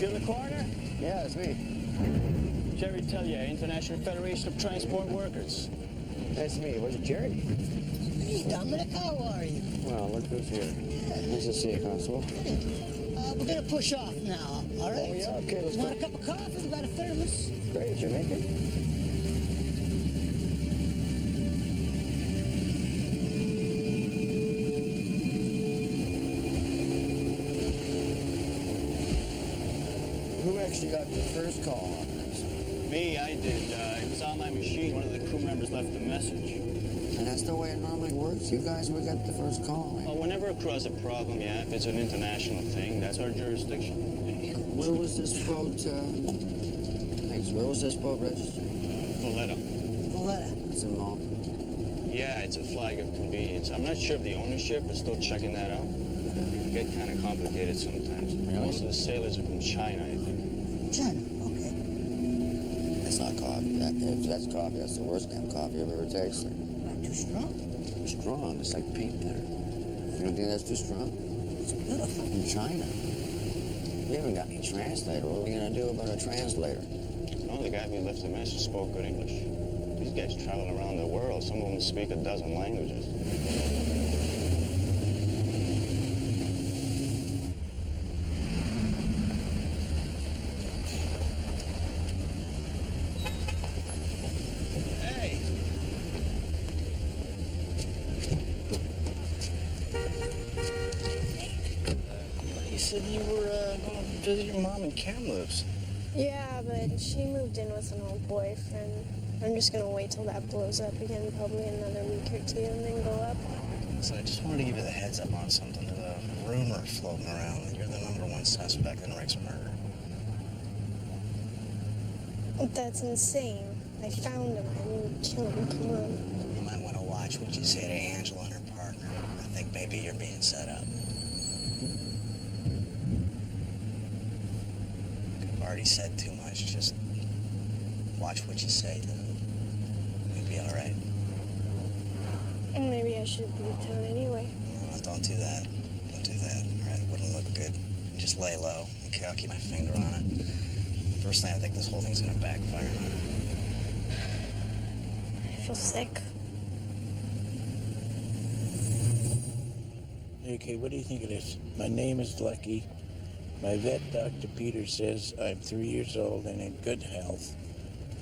You in the corner? Yeah, it's me. Jerry Tellier, International Federation of Transport Workers. That's me. Was it Jerry? Hey, Dominic, how are you? Well, look who's here. Nice to see you, Constable. We're gonna push off now, all right? Oh, yeah, okay, let's Want go. a cup of coffee? We got a thermos. Great, you make it. Who actually got the first call on this? Me, I did. It was on my machine. One of the crew members left a message. And that's the way it normally works? You guys would get the first call, eh? Well, whenever a crew has a problem, yeah, if it's an international thing, that's our jurisdiction. Where was this boat, thanks, where was this boat registered? Valletta. Valletta. It's in Malta. Yeah, it's a flag of convenience. I'm not sure of the ownership, but still checking that out. It get kind of complicated sometimes. Really? Most of the sailors are from China, I think. China, okay. That's not coffee. If that's coffee, that's the worst damn coffee I've ever tasted. Not too strong. Strong, it's like peanut butter. You don't think that's too strong? It's beautiful. In China. We haven't got any translator. What are we gonna do about a translator? No, the guy who left the message spoke good English. These guys travel around the world. Some of them speak a dozen languages. Hey! You said you were going to visit your mom in Kamloops. Yeah, but she moved in with an old boyfriend. I'm just gonna wait till that blows up again, probably another week or two, and then go up. So I just wanted to give you the heads up on something. There's a rumor floating around that you're the #1 suspect in Rick's murder. That's insane. I found him. I didn't kill him. Come on. You might want to watch what you say to Angela and her partner. I think maybe you're being set up. I've already said too much. Just watch what you say. You'll be all right. And maybe I should leave town anyway. No, don't do that. Don't do that. All right, it wouldn't look good. Just lay low. Okay, I'll keep my finger on it. Personally, I think this whole thing's gonna backfire. I feel sick. Okay, what do you think of this? My name is Lucky. My vet, Dr. Peter, says I'm 3 years old and in good health.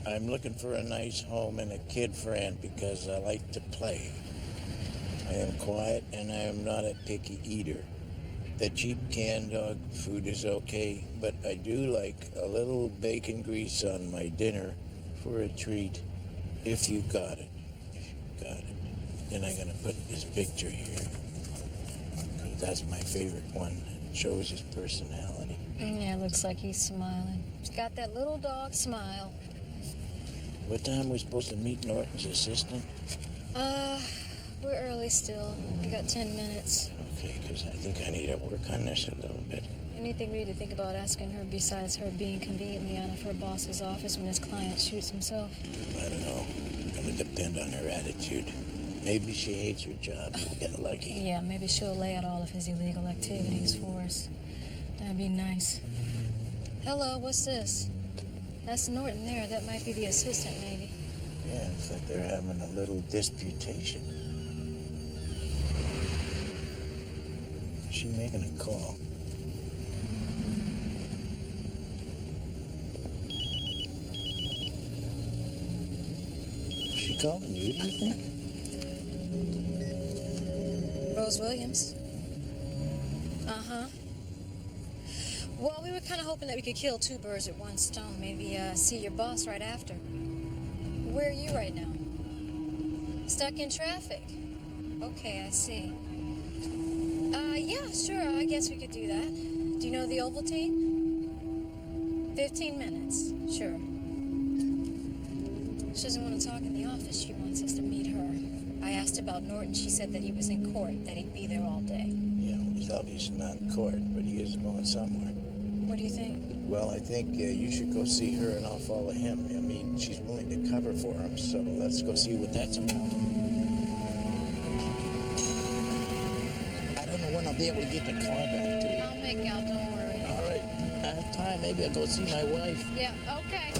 I'm looking for a nice home and a kid friend because I like to play. I am quiet and I am not a picky eater. The cheap canned dog food is okay, but I do like a little bacon grease on my dinner for a treat. If you got it. If you got it. Then I'm gonna put this picture here. That's my favorite one. It shows his personality. Yeah, looks like he's smiling. He's got that little dog smile. What time are we supposed to meet Norton's assistant? We're early still. We got 10 minutes. Okay, because I think I need to work on this a little bit. Anything we need to think about asking her besides her being conveniently out of her boss's office when his client shoots himself? I don't know. It's gonna depend on her attitude. Maybe she hates her job and get lucky. Yeah, maybe she'll lay out all of his illegal activities for us. That'd be nice. Hello, what's this? That's Norton there. That might be the assistant, maybe. Yeah, it's like they're having a little disputation. Is she making a call? Is she calling you, do you think? Rose Williams. Uh-huh. Well, we were kind of hoping that we could kill two birds with one stone. Maybe see your boss right after. Where are you right now? Stuck in traffic? Okay, I see. Yeah, sure, I guess we could do that. Do you know the Ovaltine? 15 minutes, sure. She doesn't want to talk in the office. She wants us to meet her. I asked about Norton. She said that he was in court, that he'd be there all day. Yeah, well, he's obviously not in court, but he is going somewhere. What do you think? Well, I think you should go see her and I'll follow him. I mean, she's willing to cover for him, so let's go see what that's about. I don't know when I'll be able to get the car back to you. I'll make out, don't worry. All right. time. Maybe I'll go see my wife. Yeah, okay.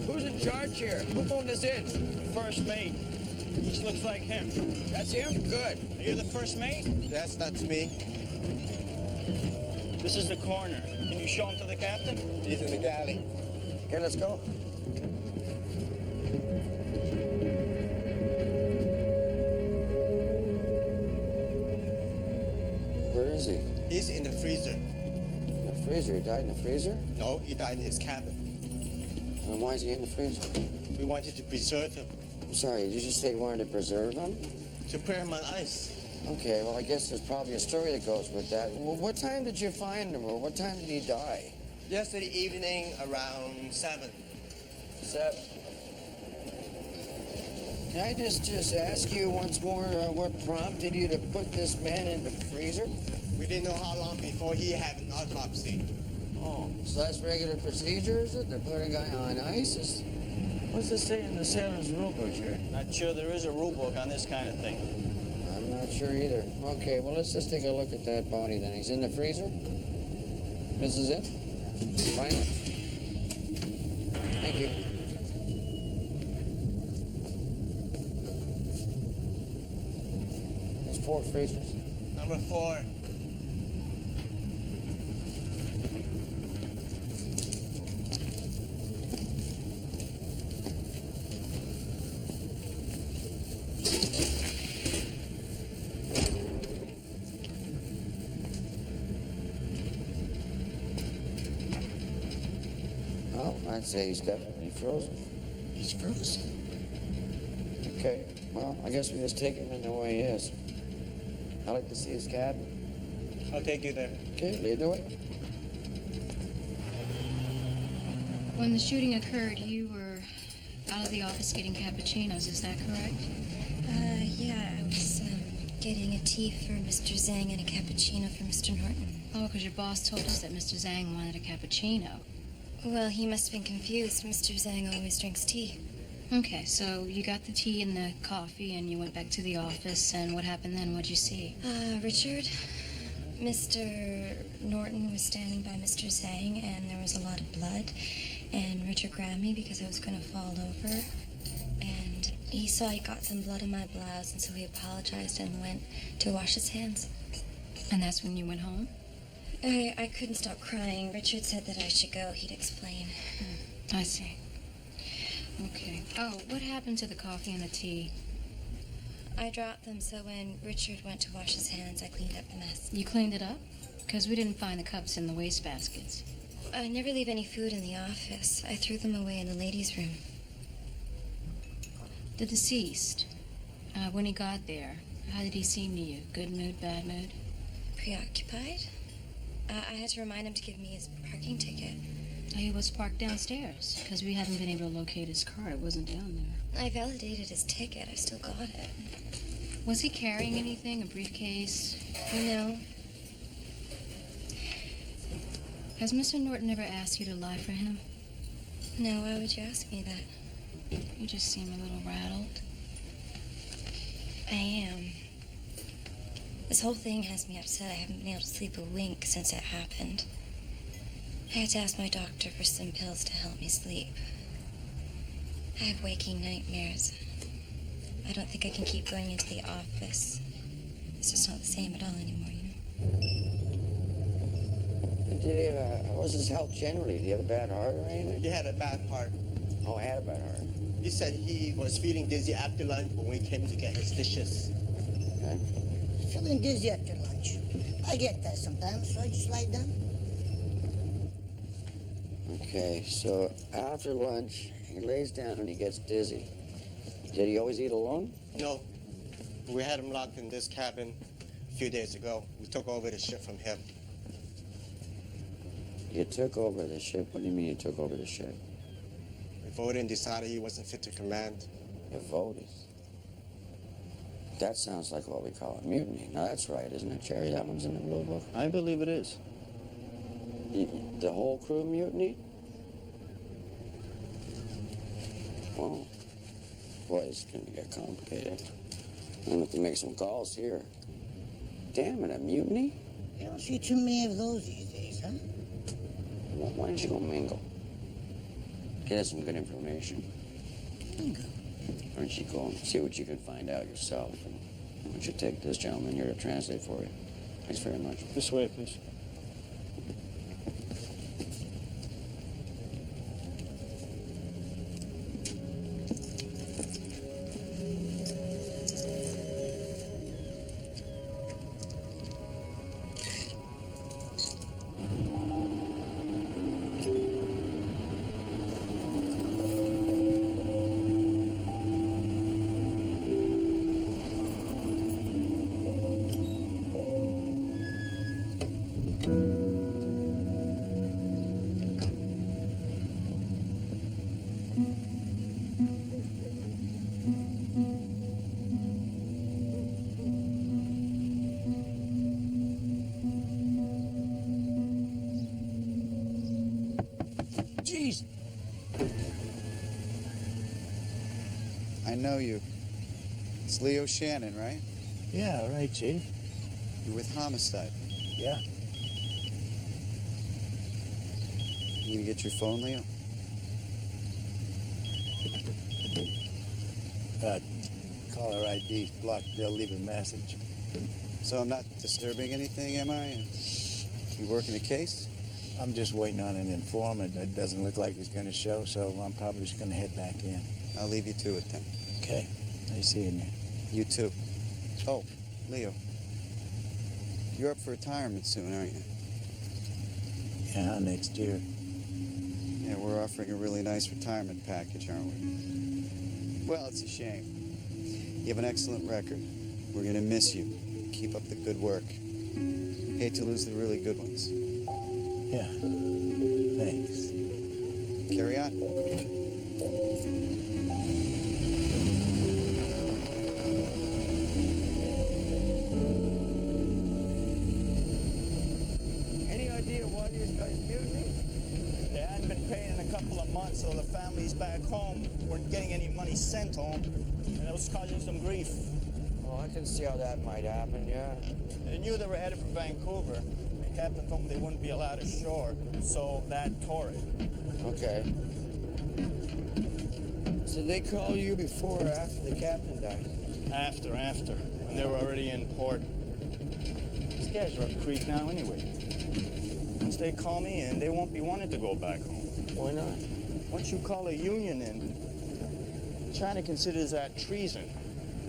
Who's in charge here? Who phoned us in? First mate. This looks like him. That's him? Good. Are you the first mate? Yes, that's me. This is the coroner. Can you show him to the captain? He's in the galley. Okay, let's go. Where is he? He's in the freezer. In the freezer. He died in the freezer? No, he died in his cabin. And why is he in the freezer? We wanted to preserve him, I'm sorry, did you just say you wanted to preserve him? to put him on ice. Okay, well, I guess there's probably a story that goes with that. Well, what time did you find him, or what time did he die? Yesterday evening around 7. 7. Can I just ask you once more what prompted you to put this man in the freezer? We didn't know how long before he had an autopsy. Oh, so that's regular procedure, is it? To put a guy on ice? What's this say in the sailor's rule book here? Not sure there is a rule book on this kind of thing. I'm not sure either. Okay, well, let's just take a look at that body then. He's in the freezer? This is it? Fine. Thank you. There's 4 freezers. Number 4. Oh, I'd say he's definitely frozen. He's frozen. Okay, well, I guess we just take him in the way he is. I'd like to see his cabin. I'll take you there. Okay, lead the way. When the shooting occurred, you were out of the office getting cappuccinos, is that correct? Yeah, I was getting a tea for Mr. Zhang and a cappuccino for Mr. Norton. Oh, because your boss told us that Mr. Zhang wanted a cappuccino. Well, he must have been confused. Mr. Zhang always drinks tea. Okay, so you got the tea and the coffee and you went back to the office, and what happened then? What'd you see? Richard, Mr. Norton was standing by Mr. Zhang, and there was a lot of blood. And Richard grabbed me because I was going to fall over. And he saw I got some blood in my blouse, and so he apologized and went to wash his hands. And that's when you went home? I couldn't stop crying. Richard said that I should go. He'd explain. I see. Okay. Oh, what happened to the coffee and the tea? I dropped them, so when Richard went to wash his hands, I cleaned up the mess. You cleaned it up? Because we didn't find the cups in the wastebaskets. I never leave any food in the office. I threw them away in the ladies' room. The deceased, when he got there, how did he seem to you? Good mood, bad mood? Preoccupied? I had to remind him to give me his parking ticket. He was parked downstairs, because we haven't been able to locate his car. It wasn't down there. I validated his ticket. I still got it. Was he carrying anything? A briefcase? No. Has Mr. Norton ever asked you to lie for him? No, why would you ask me that? You just seem a little rattled. I am. This whole thing has me upset. I haven't been able to sleep a wink since it happened. I had to ask my doctor for some pills to help me sleep. I have waking nightmares. I don't think I can keep going into the office. It's just not the same at all anymore, you know? Did he have what's his health generally? Did he have a bad heart or anything? He had a bad heart. Oh, he had a bad heart. He said he was feeling dizzy after lunch when we came to get his dishes. Okay. Feeling dizzy after lunch. I get that sometimes, so I just lie down. Okay, so after lunch, he lays down and he gets dizzy. Did he always eat alone? No, We had him locked in this cabin a few days ago. We took over the ship from him. You took over the ship? What do you mean you took over the ship? We voted and decided he wasn't fit to command. You voted? That sounds like what we call a mutiny. Now, that's right, isn't it, Jerry? That one's in the rule book. I believe it is. The whole crew mutiny? Well, boy, it's going to get complicated. I'm going to have to make some calls here. Damn it, a mutiny? You don't see too many of those these days, huh? Well, why don't you go mingle? Get us some good information. Mingle? Why don't you go and see what you can find out yourself? And why don't you take this gentleman here to translate for you? Thanks very much. This way, please. Jeez. I know you. It's Leo Shannon, right? Yeah, right, Chief. You're with Homicide. Yeah. You gonna get your phone, Leo? Caller ID blocked. They'll leave a message. So I'm not disturbing anything, am I? You working a case? I'm just waiting on an informant. It doesn't look like he's going to show, so I'm probably just going to head back in. I'll leave you to it then. Okay. Nice seeing you. You too. Oh, Leo. You're up for retirement soon, aren't you? Yeah, next year. Yeah, we're offering a really nice retirement package, aren't we? Well, it's a shame. You have an excellent record. We're going to miss you. Keep up the good work. Hate to lose the really good ones. Yeah. Thanks. Carry on. Any idea why these guys mutiny? They hadn't been paying in a couple of months, so the families back home weren't getting any money sent home, and it was causing some grief. Oh, I can see how that might happen, yeah. They knew they were headed for Vancouver. The captain told them they wouldn't be allowed ashore, so that tore it. Okay. So they call you before or after the captain died? After, when they were already in port. These guys are up creek now anyway. Once they call me in, they won't be wanting to go back home. Why not? Once you call a union in, China considers that treason,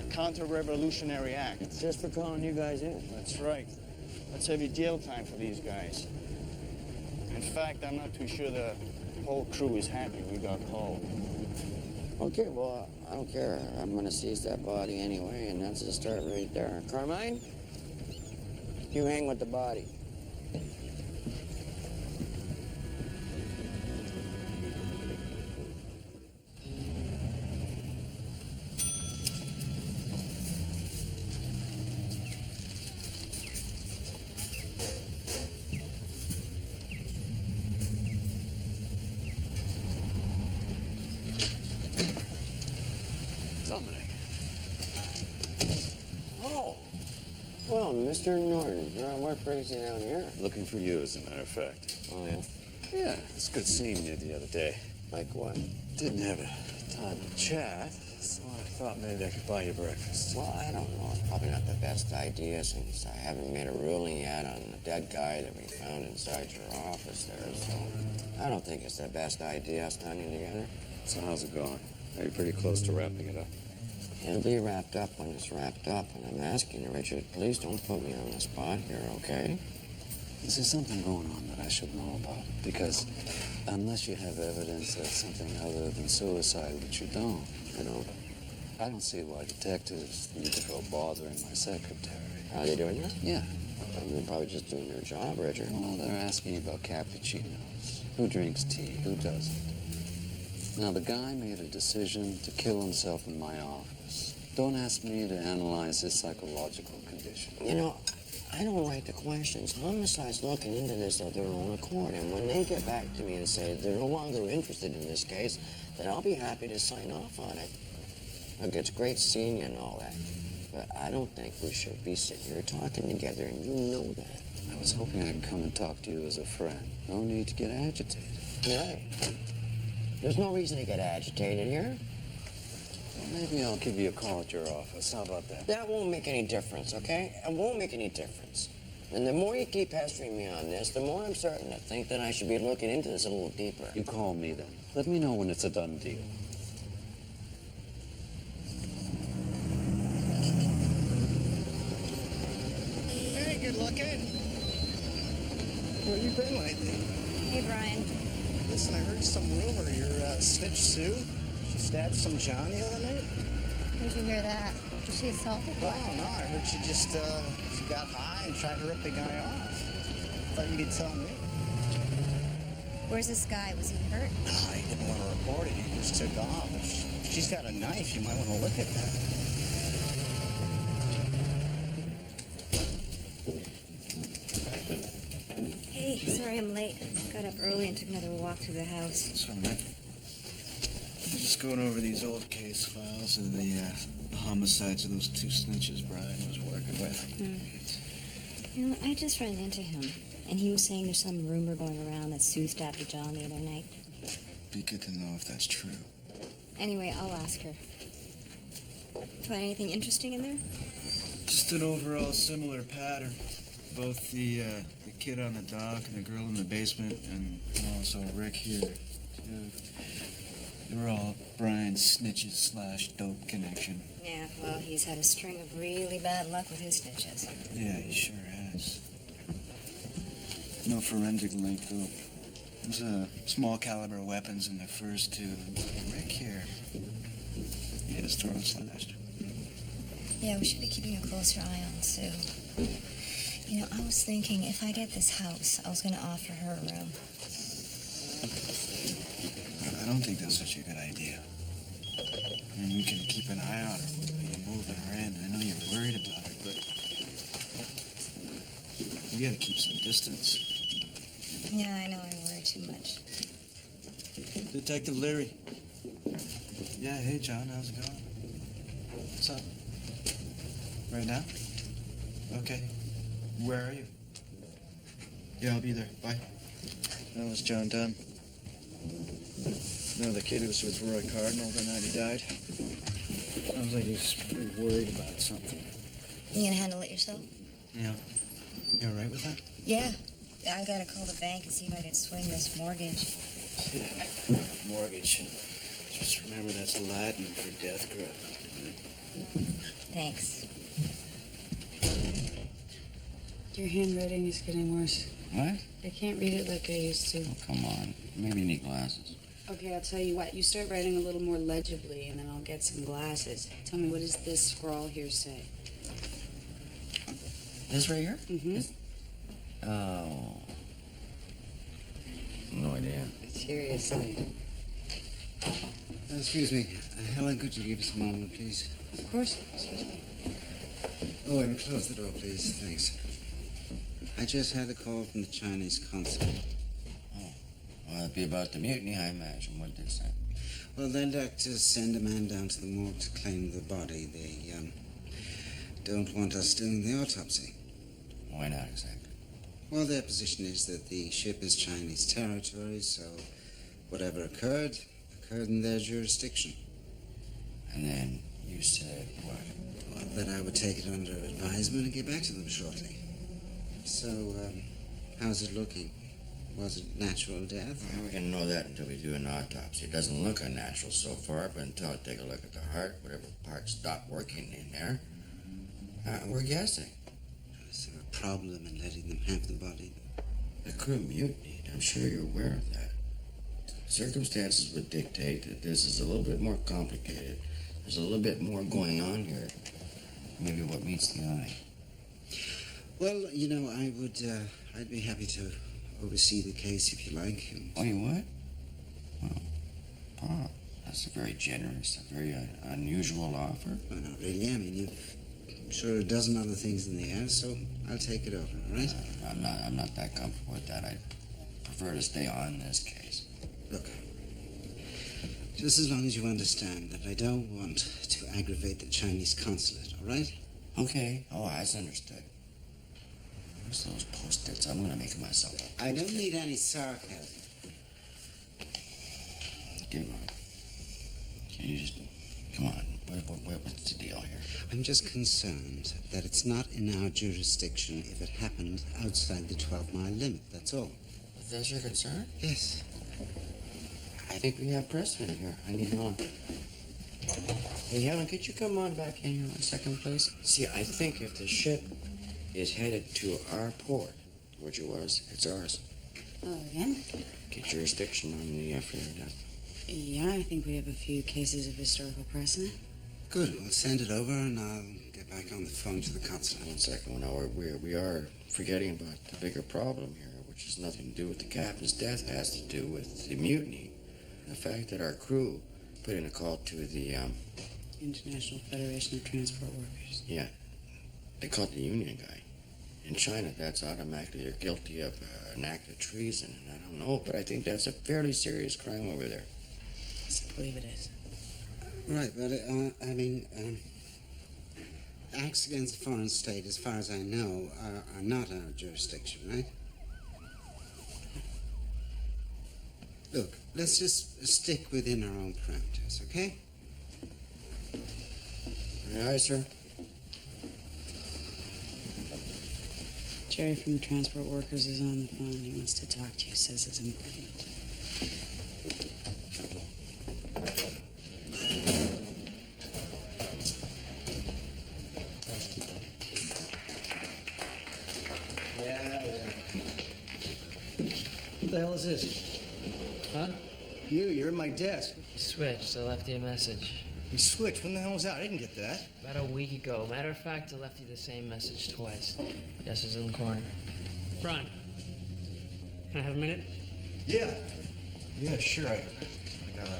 a counter-revolutionary act. Just for calling you guys in? That's right. That's heavy jail time for these guys. In fact, I'm not too sure the whole crew is happy we got called. Okay, well, I don't care. I'm gonna seize that body anyway, and that's the start right there. Carmine, you hang with the body. Oh, well, Mr. Norton, what brings you down here? Looking for you, as a matter of fact. Oh, yeah? Yeah, it's good seeing you the other day. Like what? Didn't have a time to chat, so I thought maybe I could buy you breakfast. Well, I don't know. It's probably not the best idea since I haven't made a ruling yet on the dead guy that we found inside your office there, so I don't think it's the best idea standing together. So how's it going? Are you pretty close to wrapping it up? It'll be wrapped up when it's wrapped up, and I'm asking you, Richard, please don't put me on the spot here, okay? Is there something going on that I should know about? Because unless you have evidence of something other than suicide, which you don't, I don't. I don't see why detectives need to go bothering my secretary. Are they doing that? Yeah. They're probably just doing their job, Richard. Well, they're asking about cappuccinos. Who drinks tea? Who doesn't? Now, the guy made a decision to kill himself in my office. Don't ask me to analyze his psychological condition. You know, I don't write the questions. Homicide's looking into this of their own accord, and when they get back to me and say they're no longer interested in this case, then I'll be happy to sign off on it. Look, it's great seeing you and all that, but I don't think we should be sitting here talking together, and you know that. I was hoping I could come and talk to you as a friend. No need to get agitated. Right. There's no reason to get agitated here. Well, maybe I'll give you a call at your office. How about that? That won't make any difference, okay? It won't make any difference. And the more you keep pestering me on this, the more I'm starting to think that I should be looking into this a little deeper. You call me then. Let me know when it's a done deal. Hey, good looking. Where you been lately? Hey, Brian. Listen, I heard some rumor your snitch Sue. She stabbed some John the other night. Did you hear that? Was she assaulted? Well, no, I heard she just she got high and tried to rip the guy off. Thought you could tell me. Where's this guy? Was he hurt? No, he didn't want to report it. He just took off. If she's got a knife, you might want to look at that. Hey, sorry I'm late. Got up early and took another walk through the house. That's all right. Just going over these old case files of the homicides of those two snitches Brian was working with. You know, I just ran into him, and he was saying there's some rumor going around that Sue stabbed John the other night. Be good to know if that's true. Anyway, I'll ask her. Find anything interesting in there? Just an overall similar pattern. Both the kid on the dock and the girl in the basement, and also Rick here, too. They were all Brian's snitches / dope connection. Yeah, well, he's had a string of really bad luck with his snitches. Yeah, he sure has. No forensic link, though. There's small caliber weapons in the first two. Rick here, he had his throat slashed. Yeah, we should be keeping a closer eye on Sue. You know, I was thinking if I get this house, I was going to offer her a room. I don't think that's such a good idea. I mean, we can keep an eye on her. You're moving her in. I know you're worried about her, but we gotta keep some distance. Yeah, I know I worry too much. Detective Leary. Yeah, hey, John, how's it going? What's up? Right now? Okay. Where are you? Yeah, I'll be there. Bye. That was John Dunn. No, the kid who was with Roy Cardinal the night he died. Sounds like he's pretty worried about something. You gonna handle it yourself? Yeah. You all right with that? Yeah. I gotta call the bank and see if I can swing this mortgage. Yeah. Mortgage. Just remember that's Latin for death grip. Thanks. Your handwriting is getting worse. What? I can't read it like I used to. Oh, come on. Maybe you need glasses. Okay, I'll tell you what. You start writing a little more legibly, and then I'll get some glasses. Tell me, what does this scrawl here say? This right here? Mm-hmm. Oh. No idea. Seriously. Excuse me. Helen, could you give us a moment, please? Of course. Excuse me. Oh, and close the door, please. Thanks. I just had a call from the Chinese consul. Oh. Well, it'd be about the mutiny, I imagine. What did they say? Well, they'd like to send a man down to the morgue to claim the body. They, don't want us doing the autopsy. Why not exactly? Well, their position is that the ship is Chinese territory, so whatever occurred in their jurisdiction. And then you said what? Well, that I would take it under advisement and get back to them shortly. So, how's it looking? Was it natural death? Well, we're going to know that until we do an autopsy. It doesn't look unnatural so far, but until I take a look at the heart, whatever parts stop working in there, we're guessing. Is there a problem in letting them have the body? The crew mutinied. I'm sure you're aware of that. Circumstances would dictate that this is a little bit more complicated There's a little bit more going on here. Maybe what meets the eye. Well, you know, I'd be happy to oversee the case if you like. Oh, you would? Well, Pop, that's a very generous, a very unusual offer. Well, not really. I mean, you've sure a dozen other things in the air, so I'll take it over, all right? I'm not that comfortable with that. I prefer to stay on this case. Look, just as long as you understand that I don't want to aggravate the Chinese consulate, all right? Okay. Oh, that's understood. Where's those post-its? I'm gonna make them myself. I don't need any sarcasm. Give on. Can you just... Come on. What's the deal here? I'm just concerned that it's not in our jurisdiction if it happened outside the 12-mile limit, that's all. That's your concern? Yes. I think we have precedent here. I need on. Hey, Helen, could you come on back in here 1 second, please? See, I think if the ship is headed to our port, which it was, it's ours. Oh, again? Get jurisdiction on the affair of death. Yeah, I think we have a few cases of historical precedent. Good. We'll send it over, and I'll get back on the phone to the consulate. 1 second. Now, we are forgetting about the bigger problem here, which has nothing to do with the captain's death. It has to do with the mutiny. The fact that our crew put in a call to the, International Federation of Transport Workers. Yeah. They caught the union guy. In China, that's automatically they're guilty of an act of treason. And I don't know, but I think that's a fairly serious crime over there. I believe it is. Right, but, acts against a foreign state, as far as I know, are not our jurisdiction, right? Look, let's just stick within our own parameters, okay? Aye, sir. Jerry from the Transport Workers is on the phone. He wants to talk to you, says it's important. What the hell is this? Huh? You're in my desk. You switched. I left you a message. You switched? When the hell was that? I didn't get that. About a week ago. Matter of fact, I left you the same message twice. Yes, it's in the corner. Brian, can I have a minute? Yeah. Yeah, sure. I gotta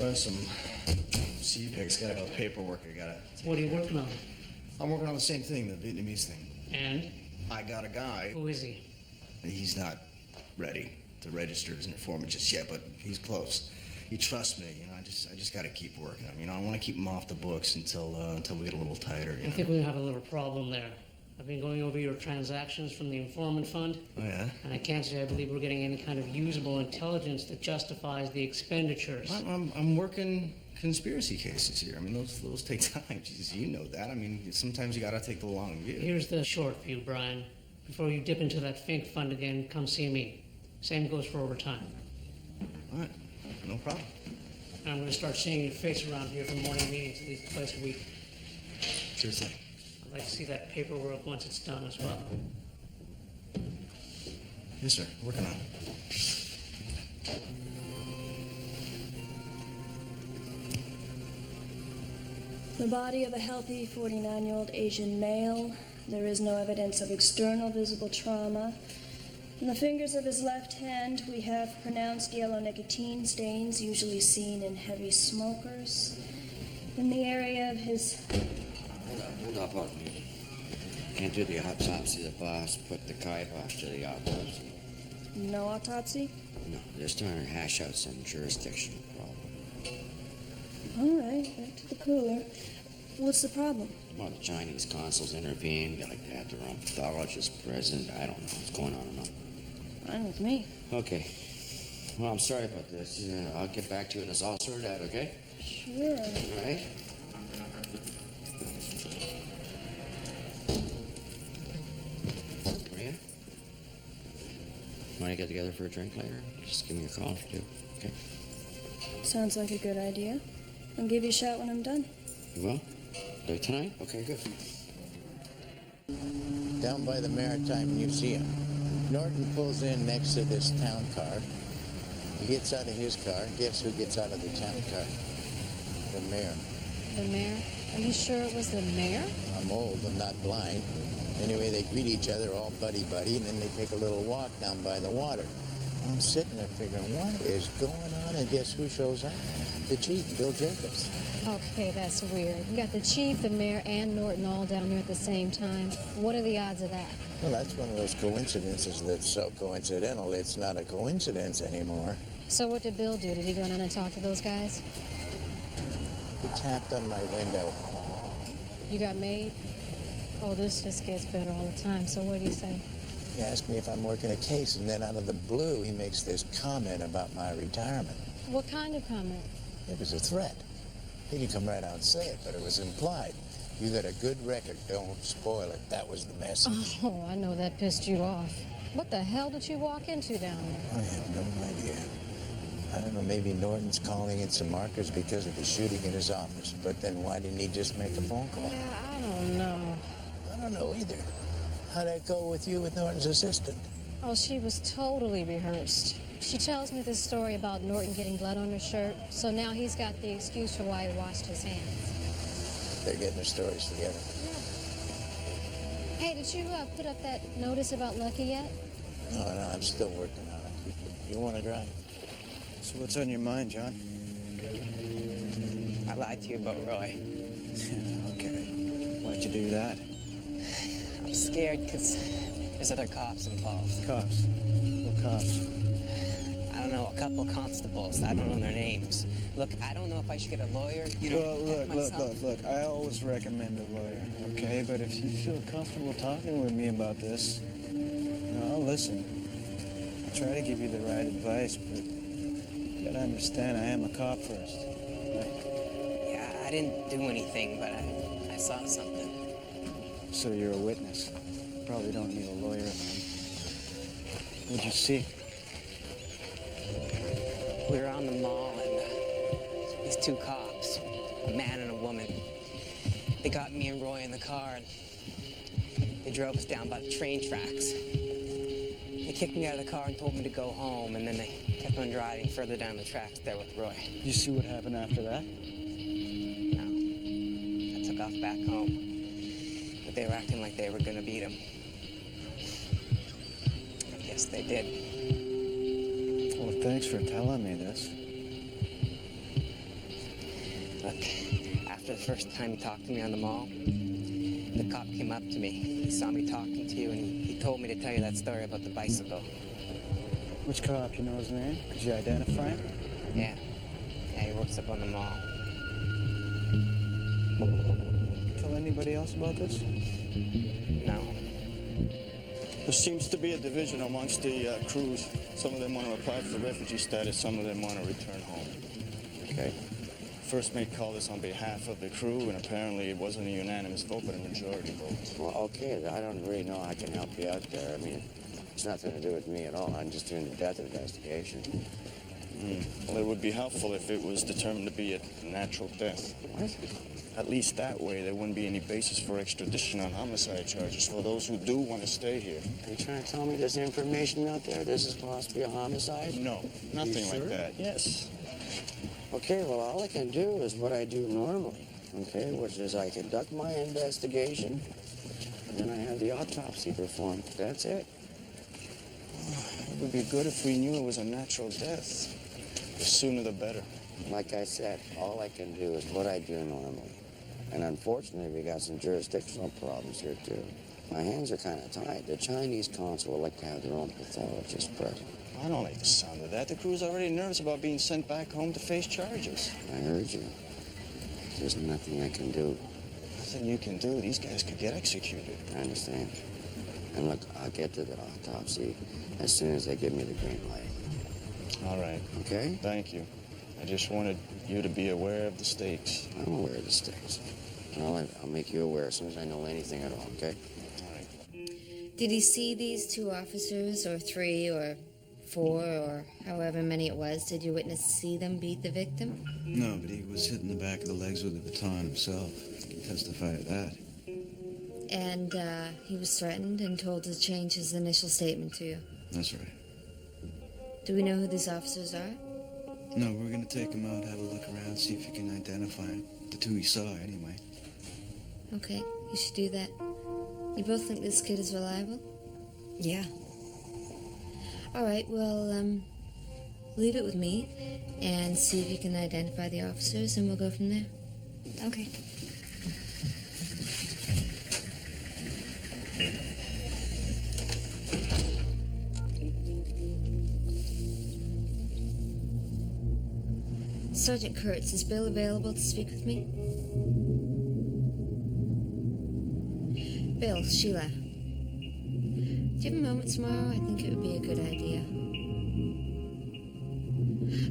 run some CPEX. Got about paperwork I gotta... What are you working on? I'm working on the same thing, the Vietnamese thing. And? I got a guy. Who is he? He's not ready to register as an informant just yet, but he's close. He trusts me, you know. I just got to keep working him. You know, I want to keep him off the books until we get a little tighter. I think we have a little problem there. I've been going over your transactions from the informant fund. Oh yeah. And I can't say I believe we're getting any kind of usable intelligence that justifies the expenditures. I'm working conspiracy cases here. I mean, those take time. Jesus, you know that. I mean, sometimes you got to take the long view. Here's the short view, Brian. Before you dip into that Fink fund again, come see me. Same goes for overtime. All right. No problem. And I'm going to start seeing your face around here for morning meetings at least twice a week. Sure thing. I'd like to see that paperwork once it's done as well. Yes, sir. Working on it. The body of a healthy 49-year-old Asian male. There is no evidence of external visible trauma. On the fingers of his left hand, we have pronounced yellow nicotine stains, usually seen in heavy smokers. In the area of his... Hold up on me. Can't do the autopsy. The boss put the kibosh to the autopsy. No autopsy? No, they're starting to hash out some jurisdictional problem. All right, back to the cooler. What's the problem? Well, the Chinese consuls intervened. They like to have their own pathologist present. I don't know what's going on or not. Fine with me. Okay. Well, I'm sorry about this. I'll get back to you and it's all sorted out, okay? Sure. All right? Maria? Want to get together for a drink later? Just give me a call if you do, okay? Sounds like a good idea. I'll give you a shout when I'm done. You will? Do it tonight? Okay, good. Down by the Maritime Museum. Norton pulls in next to this town car. He gets out of his car. Guess who gets out of the town car? The mayor. The mayor? Are you sure it was the mayor? I'm old, I'm not blind. Anyway, they greet each other all buddy-buddy, and then they take a little walk down by the water. I'm sitting there figuring, what is going on? And guess who shows up? The chief, Bill Jacobs. Okay, that's weird. You got the chief, the mayor, and Norton all down there at the same time. What are the odds of that? Well, that's one of those coincidences that's so coincidental, it's not a coincidence anymore. So what did Bill do? Did he go down and talk to those guys? He tapped on my window. You got made? Oh, this just gets better all the time. So what did he say? He asked me if I'm working a case, and then out of the blue, he makes this comment about my retirement. What kind of comment? It was a threat. He didn't come right out and say it, but it was implied. You got a good record, don't spoil it. That was the message. Oh, I know that pissed you off. What the hell did you walk into down there? I have no idea. I don't know, maybe Norton's calling in some markers because of the shooting in his office, but then why didn't he just make a phone call? Yeah, I don't know. I don't know either. How'd that go with you with Norton's assistant? Oh, she was totally rehearsed. She tells me this story about Norton getting blood on her shirt, so now he's got the excuse for why he washed his hands. They're getting their stories together. Hey, did you put up that notice about Lucky yet? No, I'm still working on it. You want to drive? So what's on your mind, John? I lied to you about Roy. Okay. Why'd you do that? I'm scared because there's other cops involved. Cops? What cops? I don't know, a couple constables. I don't know their names. Look, I don't know if I should get a lawyer. Look. I always recommend a lawyer, okay? But if you feel comfortable talking with me about this, I'll listen. I'll try to give you the right advice, but you gotta understand I am a cop first, right? Yeah, I didn't do anything, but I saw something. So you're a witness. Probably don't need a lawyer, man. What'd you see? We were on the mall, and these two cops, a man and a woman, they got me and Roy in the car, and they drove us down by the train tracks. They kicked me out of the car and told me to go home, and then they kept on driving further down the tracks there with Roy. You see what happened after that? No. I took off back home. But they were acting like they were gonna beat him. I guess they did. Well, thanks for telling me this. Look, after the first time he talked to me on the mall, the cop came up to me. He saw me talking to you, and he told me to tell you that story about the bicycle. Which cop? You know his name? Could you identify him? Yeah. Yeah, he works up on the mall. Tell anybody else about this? No. There seems to be a division amongst the crews. Some of them want to apply for refugee status, some of them want to return home. Okay. First mate called us on behalf of the crew, and apparently it wasn't a unanimous vote, but a majority vote. Well, okay, I don't really know how I can help you out there. I mean, it's nothing to do with me at all. I'm just doing the death investigation. Well, it would be helpful if it was determined to be a natural death. What? At least that way, there wouldn't be any basis for extradition on homicide charges for those who do want to stay here. Are you trying to tell me there's information out there this is possibly a homicide? No, nothing You sure? like that. Yes. Okay, well, all I can do is what I do normally, okay, which is I conduct my investigation, and then I have the autopsy performed. That's it. It would be good if we knew it was a natural death. The sooner the better. Like I said, all I can do is what I do normally. And unfortunately, we got some jurisdictional problems here, too. My hands are kind of tied. The Chinese consul would like to have their own pathologist present. I don't like the sound of that. The crew's already nervous about being sent back home to face charges. I heard you. There's nothing I can do. Nothing you can do. These guys could get executed. I understand. And look, I'll get to the autopsy as soon as they give me the green light. All right. Okay? Thank you. I just wanted you to be aware of the stakes. I'm aware of the stakes. I'll make you aware as soon as I know anything at all, okay? All right. Did he see these two officers, or 3, or 4, or however many it was? Did your witness see them beat the victim? No, but he was hit in the back of the legs with a baton himself. He can testify to that. And he was threatened and told to change his initial statement to you. That's right. Do we know who these officers are? No, we're gonna take him out, have a look around, see if you can identify him. The two he saw, anyway. Okay, you should do that. You both think this kid is reliable? Yeah. All right, well, leave it with me and see if you can identify the officers, and we'll go from there. Okay. Sergeant Kurtz, is Bill available to speak with me? Bill, Sheila. Do you have a moment tomorrow? I think it would be a good idea.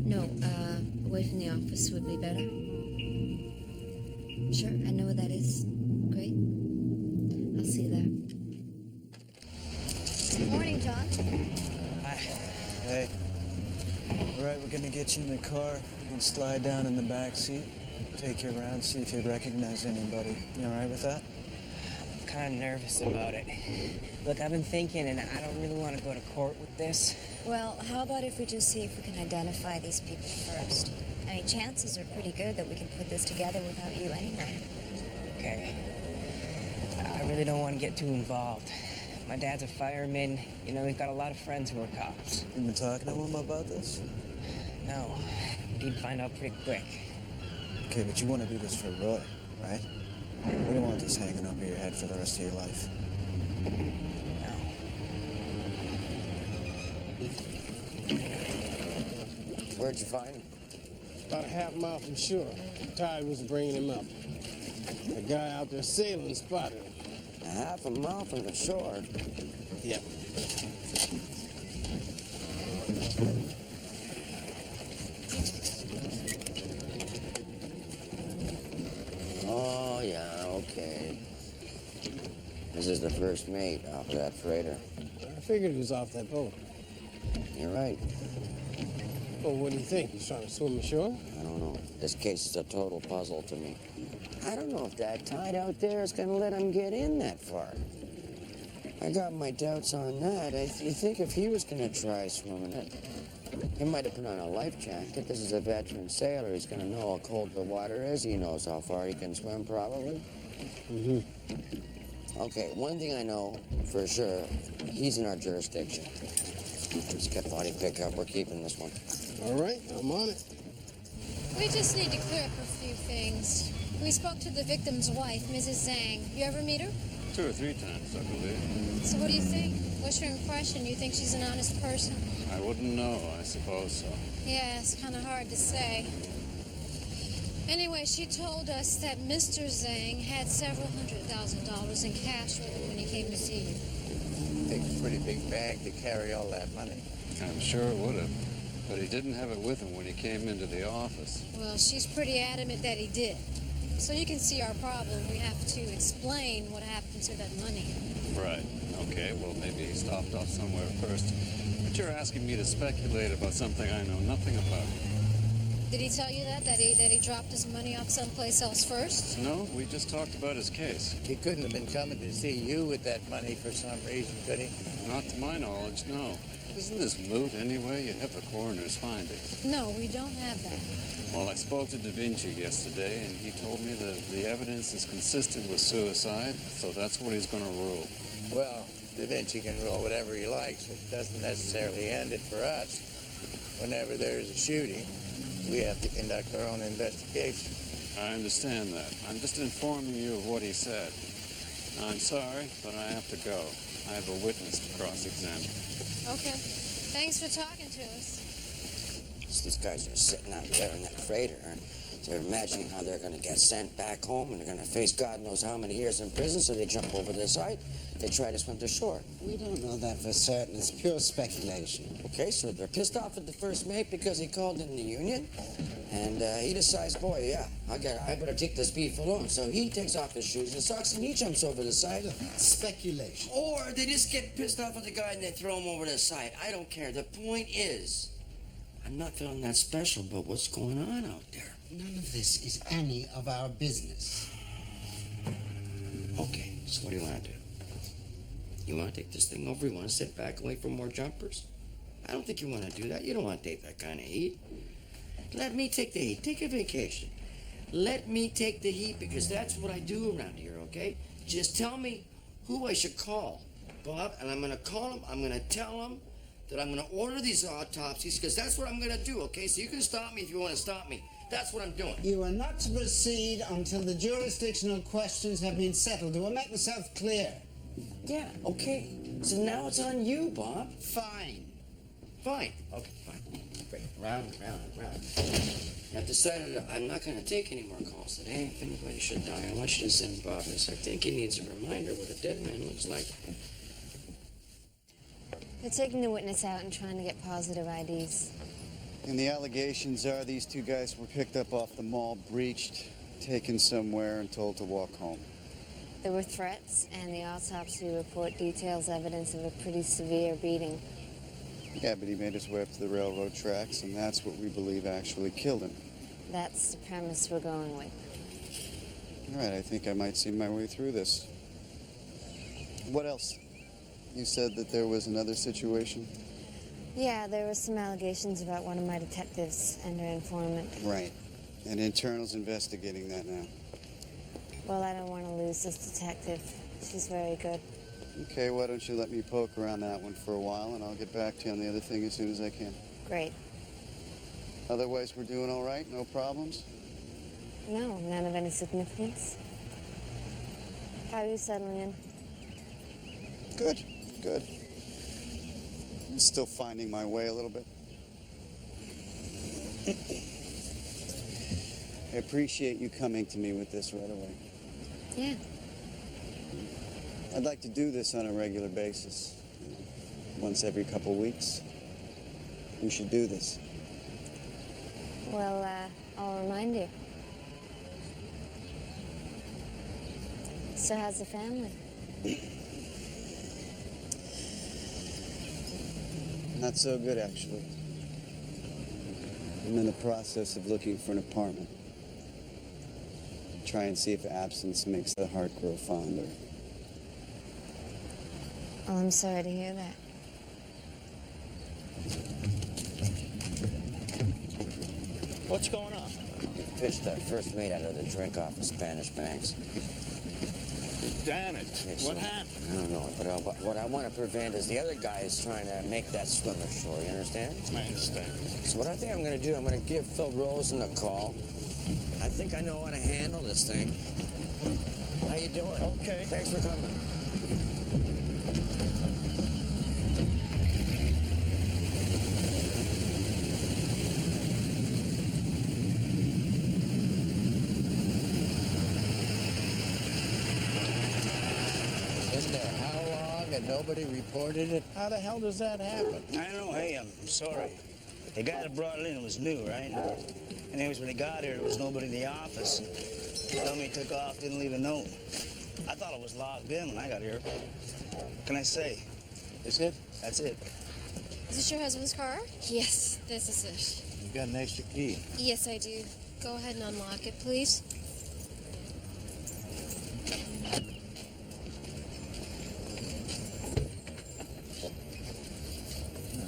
No, away from the office would be better. Sure, I know where that is. Great. I'll see you there. Good morning, John. Hi. Hey. All right, we're gonna get you in the car. You can slide down in the back seat. Take you around, see if you recognize anybody. You all right with that? I'm kind of nervous about it. Look, I've been thinking, and I don't really want to go to court with this. Well, how about if we just see if we can identify these people first? I mean, chances are pretty good that we can put this together without you anyway. Okay. I really don't want to get too involved. My dad's a fireman. You know, we've got a lot of friends who are cops. You been talking to him about this? No. We did find out pretty quick. Okay, but you want to do this for Roy, right? We don't want this hanging over your head for the rest of your life. Where'd you find him? About a half mile from shore. Tide was bringing him up. The guy out there sailing spotted him. A half a mile from the shore? Yep. Oh, yeah, okay. This is the first mate off of that freighter. I figured he was off that boat. You're right. Well, what do you think? He's trying to swim ashore? I don't know. This case is a total puzzle to me. I don't know if that tide out there is going to let him get in that far. I got my doubts on that. You think if he was going to try swimming it, he might have put on a life jacket. This is a veteran sailor. He's going to know how cold the water is. He knows how far he can swim, probably. Mm-hmm. Okay, one thing I know for sure, he's in our jurisdiction. This cat body pickup, we're keeping this one. All right, I'm on it. We just need to clear up a few things. We spoke to the victim's wife, Mrs. Zhang. You ever meet her? 2 or 3 times, I believe. So what do you think? What's your impression? You think she's an honest person? I wouldn't know, I suppose so. Yeah, it's kind of hard to say. Anyway, she told us that Mr. Zhang had several $100,000 in cash with him when he came to see you. Takes a pretty big bag to carry all that money. I'm sure it would have. But he didn't have it with him when he came into the office. Well, she's pretty adamant that he did. So you can see our problem. We have to explain what happened to that money. Right. Okay, well, maybe he stopped off somewhere first. But you're asking me to speculate about something I know nothing about. Did he tell you that he dropped his money off someplace else first? No, we just talked about his case. He couldn't have been coming to see you with that money for some reason, could he? Not to my knowledge, no. Isn't this moot anyway? You have the coroner's findings. No, we don't have that. Well, I spoke to Da Vinci yesterday, and he told me that the evidence is consistent with suicide, so that's what he's going to rule. Well, Da Vinci can rule whatever he likes. It doesn't necessarily end it for us. Whenever there's a shooting, we have to conduct our own investigation. I understand that. I'm just informing you of what he said. I'm sorry, but I have to go. I have a witness to cross-examine. Okay. Thanks for talking to us. These guys are sitting out there in that freighter, and they're imagining how they're going to get sent back home, and they're going to face God knows how many years in prison, so they jump over the side. They try to swim to shore. We don't know that for certain. It's pure speculation. Okay, so they're pissed off at the first mate because he called in the union, and he decides, boy, yeah, I better take this beef alone. So he takes off his shoes and socks, and he jumps over the side. Speculation. Or they just get pissed off at the guy and they throw him over the side. I don't care. The point is, I'm not feeling that special about what's going on out there. None of this is any of our business. Okay, so what do you want to do? You want to take this thing over? You want to sit back and wait for more jumpers? I don't think you want to do that. You don't want to take that kind of heat. Let me take the heat. Take a vacation. Let me take the heat because that's what I do around here, okay? Just tell me who I should call, Bob, and I'm going to call him. I'm going to tell him that I'm going to order these autopsies because that's what I'm going to do, okay? So you can stop me if you want to stop me. That's what I'm doing. You are not to proceed until the jurisdictional questions have been settled. Do I make myself clear? Yeah, okay. So now it's on you, Bob. Fine. Fine. Okay, fine. Great. Round. I've decided I'm not going to take any more calls today. If anybody should die, I want you to send Bob this. I think he needs a reminder what a dead man looks like. They're taking the witness out and trying to get positive IDs. And the allegations are these two guys were picked up off the mall, breached, taken somewhere, and told to walk home. There were threats, and the autopsy report details evidence of a pretty severe beating. Yeah, but he made his way up to the railroad tracks, and that's what we believe actually killed him. That's the premise we're going with. All right, I think I might see my way through this. What else? You said that there was another situation? Yeah, there were some allegations about one of my detectives and her informant. Right. And Internal's investigating that now. Well, I don't want to lose this detective. She's very good. Okay, why don't you let me poke around that one for a while, and I'll get back to you on the other thing as soon as I can. Great. Otherwise, we're doing all right? No problems? No, none of any significance. How are you settling in? Good. I'm still finding my way a little bit. I appreciate you coming to me with this right away. Yeah. I'd like to do this on a regular basis. Once every couple weeks. We should do this. Well, I'll remind you. So how's the family? Not so good, actually. I'm in the process of looking for an apartment. Try and see if absence makes the heart grow fonder. Oh, I'm sorry to hear that. What's going on? You pitched our first mate out of the drink off of Spanish banks. Damn it. Yes, What sir. happened? I don't know, but what I want to prevent is the other guy is trying to make that swimmer sure, you understand? I understand. So what I think I'm going to do, I'm going to give Phil Rosen a call. I think I know how to handle this thing. How you doing? Okay. Thanks for coming. Been there how long and nobody reported it? How the hell does that happen? I don't know. Hey, I'm sorry. The guy that brought it in was new, right? Anyways, when he got here, there was nobody in the office. Told me he took off, didn't leave a note. I thought it was locked in when I got here. What can I say? Is it? That's it. Is this your husband's car? Yes, this is it. You got an extra key. Yes, I do. Go ahead and unlock it, please.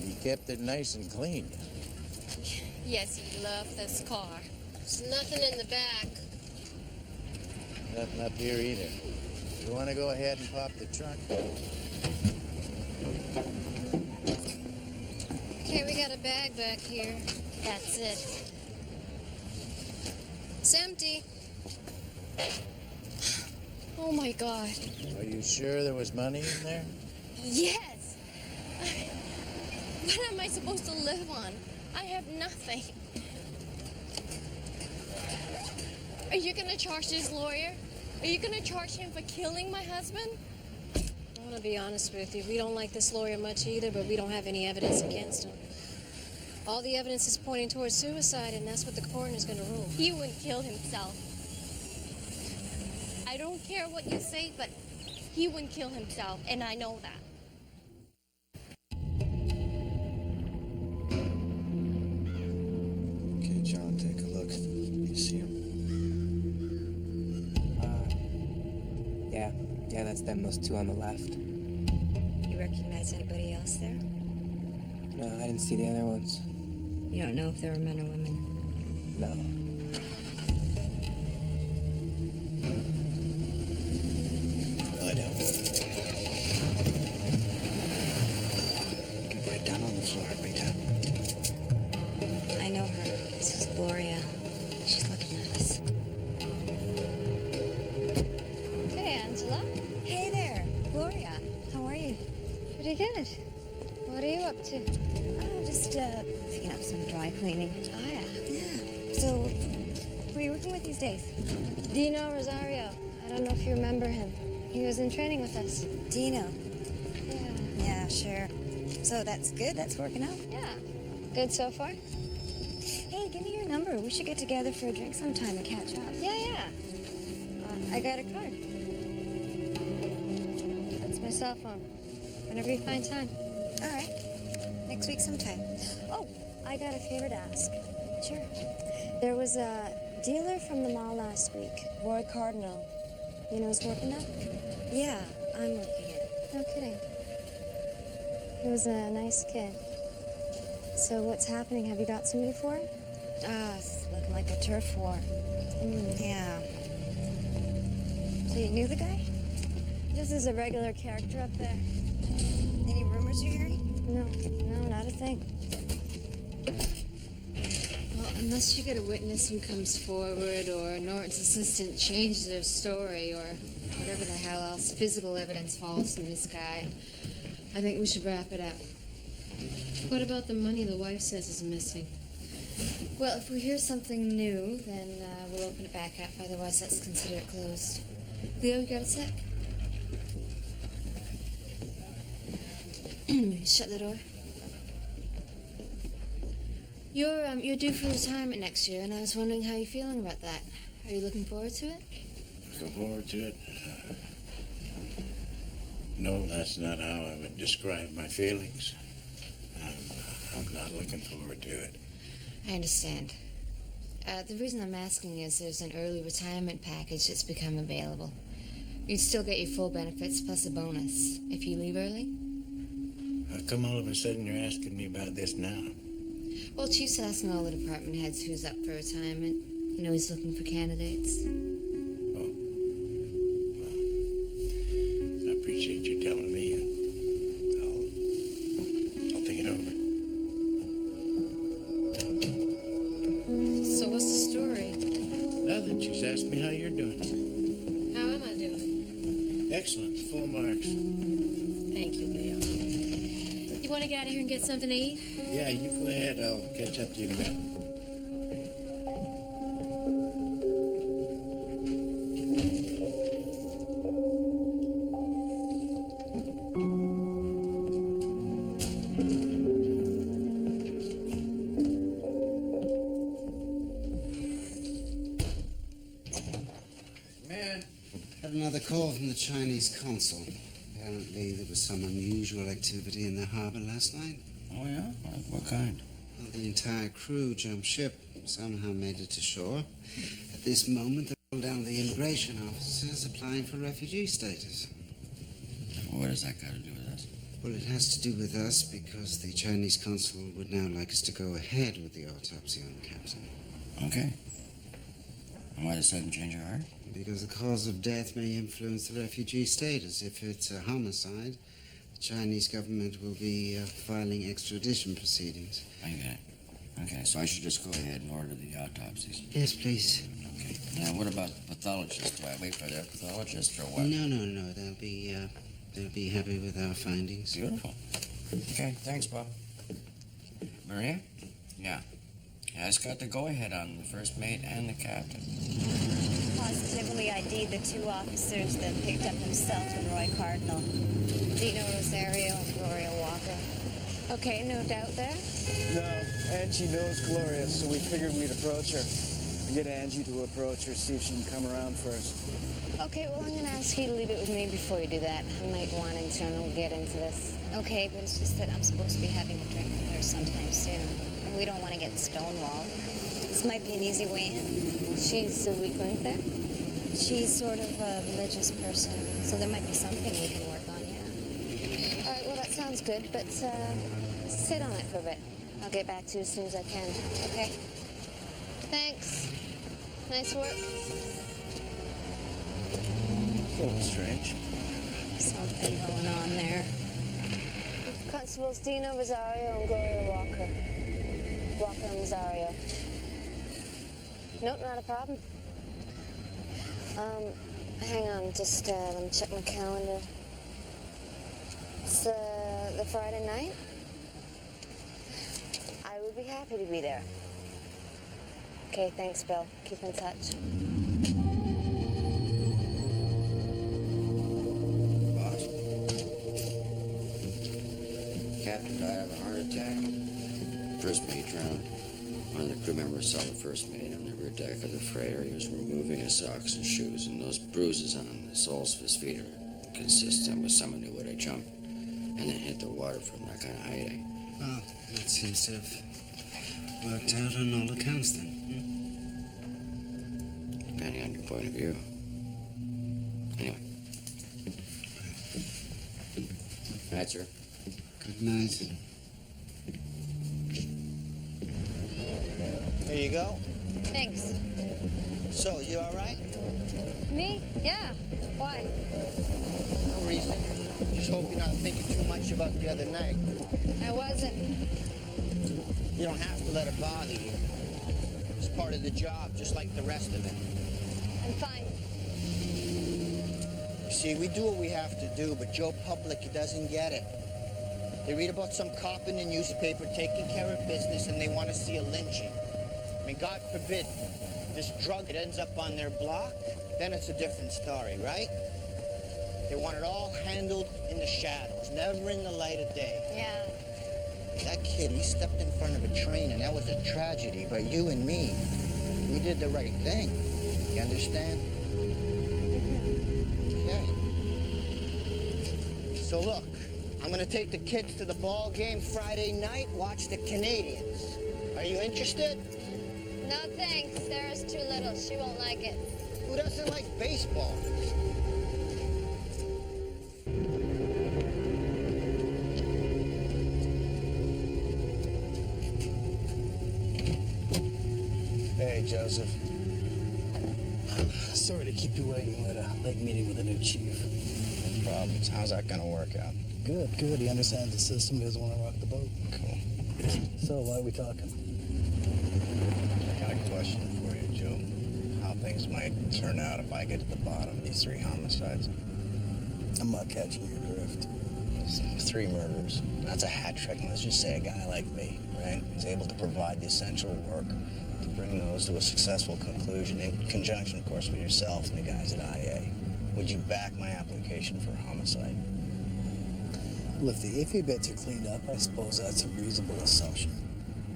He kept it nice and clean. Yes, he loved this car. There's nothing in the back. Nothing up here either. You want to go ahead and pop the trunk? Okay, we got a bag back here. That's it. It's empty. Oh my God. Are you sure there was money in there? Yes. What am I supposed to live on? I have nothing. Are you gonna charge this lawyer? Are you gonna charge him for killing my husband? I want to be honest with you. We don't like this lawyer much either, but we don't have any evidence against him. All the evidence is pointing towards suicide, and that's what the coroner's gonna rule. He wouldn't kill himself. I don't care what you say, but he wouldn't kill himself, and I know that. Okay, John, take a look. You see him? Yeah, that's them, those two on the left. You recognize anybody else there? No, I didn't see the other ones. You don't know if they were men or women? now. Lie down. Get right down on the floor. Right down. I know her. This is Gloria. She's looking at us. Hey, Angela. Hey there, Gloria. How are you? Pretty good. What are you up to? Oh, just picking up some dry cleaning. Oh, yeah. Yeah. So, who are you working with these days? Dino Rosario. I don't know if you remember him. He was in training with us. Dino. Yeah. Yeah, sure. So that's good. That's working out. Yeah. Good so far? Hey, give me your number. We should get together for a drink sometime and catch up. Yeah. I got a card. That's my cell phone. Whenever you find time. All right. Next week sometime. Oh, I got a favor to ask. Sure. There was a dealer from the mall last week, Roy Cardinal. You know who's working there? Yeah, I'm working it. No kidding. He was a nice kid. So what's happening? Have you got somebody for him? It's looking like a turf war. Yeah. So you knew the guy? Just as a regular character up there. Any rumors you're hearing? No, not a thing. Well, unless you get a witness who comes forward, or Norton's assistant changes their story, or whatever the hell else physical evidence falls from this guy, I think we should wrap it up. What about the money the wife says is missing? Well, if we hear something new, then we'll open it back up. Otherwise, let's consider it closed. Leo, you got a sec? Shut the door. You're due for retirement next year, and I was wondering how you're feeling about that. Are you looking forward to it? Looking forward to it? No, that's not how I would describe my feelings. I'm not looking forward to it. I understand. The reason I'm asking is there's an early retirement package that's become available. You'd still get your full benefits plus a bonus if you leave early. How come all of a sudden you're asking me about this now? Well, Chief's asking all the department heads who's up for retirement. You know, he's looking for candidates. Oh. Well, I appreciate you telling me. I'll think it over. So what's the story? Nothing. She's asked me how you're doing. How am I doing? Excellent. Full marks. Thank you, Leo. You want to get out of here and get something to eat? Yeah, you go ahead. I'll catch up to you in a minute. Man, had another call from the Chinese consul. Apparently there was some unusual activity in the harbor last night. Oh, yeah? What kind? Well, the entire crew jumped ship, somehow made it to shore. At this moment, they're all down to the immigration officers applying for refugee status. What does that got to do with us? Well, it has to do with us because the Chinese consul would now like us to go ahead with the autopsy on the captain. Okay. And why the sudden change of heart? Because the cause of death may influence the refugee status. If it's a homicide, the Chinese government will be filing extradition proceedings. I get it. Okay, so I should just go ahead and order the autopsies. Yes, please. Okay. Now, what about the pathologist? Do I wait for their pathologist or what? No. They'll be happy with our findings. Beautiful. Okay, thanks, Bob. Maria? Yeah. I just got the go-ahead on the first mate and the captain. Positively ID'd the two officers that picked up himself and Roy Cardinal. Dino Rosario and Gloria Walker. Okay, no doubt there. No, Angie knows Gloria, so we figured we'd approach her. Get Angie to approach her, see if she can come around first. Okay, well, I'm going to ask you to leave it with me before you do that. I might want to internal get into this. Okay, but it's just that I'm supposed to be having a drink with her sometime soon. And we don't want to get stonewalled. This might be an easy way in. She's a weak link there? She's sort of a religious person, so there might be something we can work on, yeah. All right, well, that sounds good, but sit on it for a bit. I'll get back to you as soon as I can, okay? Thanks. Nice work. A little strange. Something going on there. Constables Dino Rosario and Gloria Walker. Walker and Rosario. Nope, not a problem. Hang on, just let me check my calendar. It's the Friday night. I would be happy to be there. Okay, thanks, Bill. Keep in touch. Boss? Captain died of a heart attack. First mate drowned. One of the crew members saw the first mate on the rear deck of the freighter. He was removing his socks and shoes, and those bruises on the soles of his feet are consistent with someone who would have jumped and then hit the water from that kind of height. Well, that seems to have worked out on all accounts then. Depending on your point of view. Anyway. Night, sir. Good night. Here you go. Thanks. So, you all right? Me? Yeah. Why? No reason. Just hope you're not thinking too much about the other night. I wasn't. You don't have to let it bother you. It's part of the job, just like the rest of it. I'm fine. You see, we do what we have to do, but Joe Public doesn't get it. They read about some cop in the newspaper taking care of business and they want to see a lynching. I mean, God forbid, this drug, it ends up on their block, then it's a different story, right? They want it all handled in the shadows, never in the light of day. Yeah. That kid, he stepped in front of a train and that was a tragedy, but you and me, we did the right thing. You understand? Okay. So look, I'm gonna take the kids to the ball game Friday night, watch the Canadians. Are you interested? No thanks. Sarah's too little. She won't like it. Who doesn't like baseball? Hey, Joseph. Sorry to keep you waiting. We had a late meeting with the new chief. No problems. How's that gonna work out? Good, good. He understands the system. He doesn't want to rock the boat. Cool. So, why are we talking? I got a question for you, Joe. How things might turn out if I get to the bottom of these 3 homicides. I'm not catching your drift. It's 3 murders. That's a hat trick. Let's just say a guy like me, right, is able to provide the essential work to bring those to a successful conclusion in conjunction, of course, with yourself and the guys at IA. Would you back my application for homicide? Well, if the iffy bits are cleaned up, I suppose that's a reasonable assumption.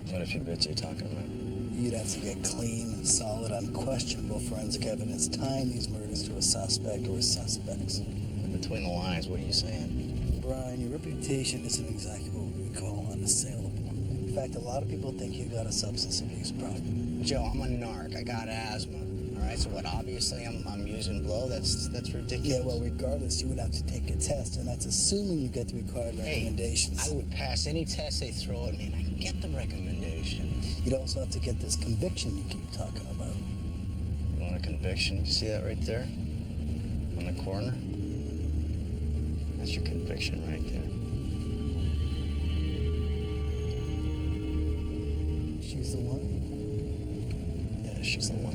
What iffy bits are you talking about? You'd have to get clean, solid, unquestionable forensic evidence tying these murders to a suspect or suspects. Between the lines, what are you saying? Brian, your reputation isn't exactly what we would call unassailable. In fact, a lot of people think you've got a substance abuse problem. Joe, I'm a narc. I got asthma. All right, so what? Obviously, I'm using blow. That's ridiculous. Yeah, well, regardless, you would have to take a test, and that's assuming you get the required recommendations. I would pass any test they throw at me, and I can get the recommendation. You'd also have to get this conviction you keep talking about. You want a conviction? You see that right there? On the corner? That's your conviction right there. She's the one? Yeah, she's the one.